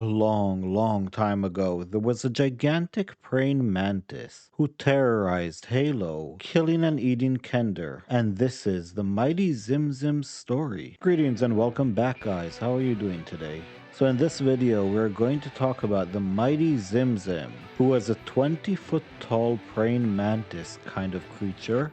Long time ago, there was a gigantic praying mantis who terrorized Halo, killing and eating Kender. And this is the mighty XimXim's story. Greetings and welcome back, guys. How are you doing today? So in this video, we're going to talk about the mighty XimXim, who was a 20-foot tall praying mantis kind of creature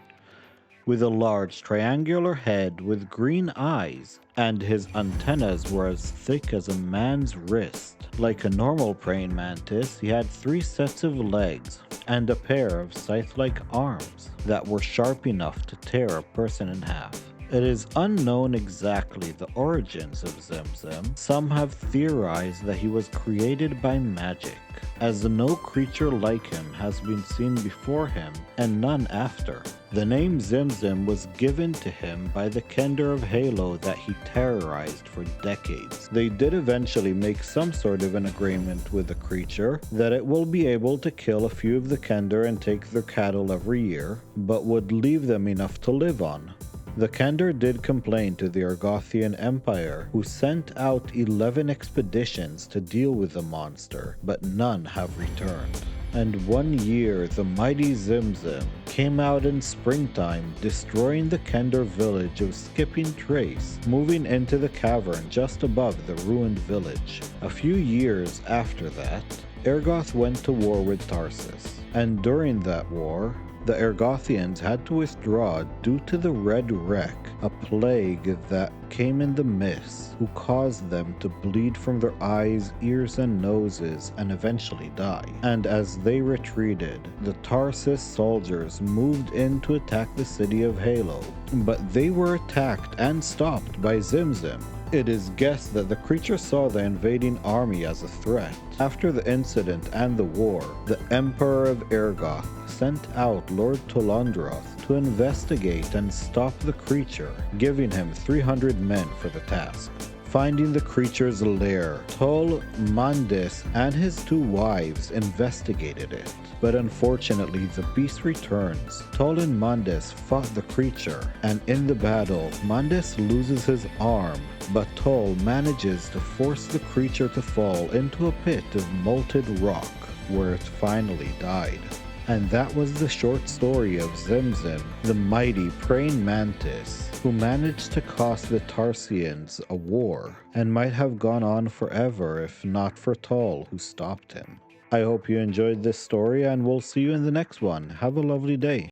with a large triangular head with green eyes, and his antennas were as thick as a man's wrist. Like a normal praying mantis, he had 3 sets of legs and a pair of scythe-like arms that were sharp enough to tear a person in half. It is unknown exactly the origins of XimXim. Some have theorized that he was created by magic, as no creature like him has been seen before him and none after. The name XimXim was given to him by the kender of Halo that he terrorized for decades. They did eventually make some sort of an agreement with the creature that it will be able to kill a few of the kender and take their cattle every year, but would leave them enough to live on. The kender did complain to the Argothian Empire, who sent out 11 expeditions to deal with the monster, but none have returned. And one year, the mighty XimXim came out in springtime, destroying the kender village of Skipping Trace, moving into the cavern just above the ruined village. A few years after that, Ergoth went to war with Tarsus, and during that war, the Argothians had to withdraw due to the Red Wreck, a plague that came in the mists, who caused them to bleed from their eyes, ears, and noses and eventually die. And as they retreated, the Tarsus soldiers moved in to attack the city of Halo, but they were attacked and stopped by XimXim. It is guessed that the creature saw the invading army as a threat. After the incident and the war, the Emperor of Ergoth sent out Lord Tolandroth to investigate and stop the creature, giving him 300 men for the task. Finding the creature's lair, Tol Mandis and his 2 wives investigated it. But unfortunately, the beast returns. Tol and Mandis fought the creature, and in the battle, Mandis loses his arm, but Tol manages to force the creature to fall into a pit of molten rock, where it finally died. And that was the short story of XimXim, the mighty praying mantis, who managed to cost the Tarsians a war, and might have gone on forever if not for Tol, who stopped him. I hope you enjoyed this story, and we'll see you in the next one. Have a lovely day.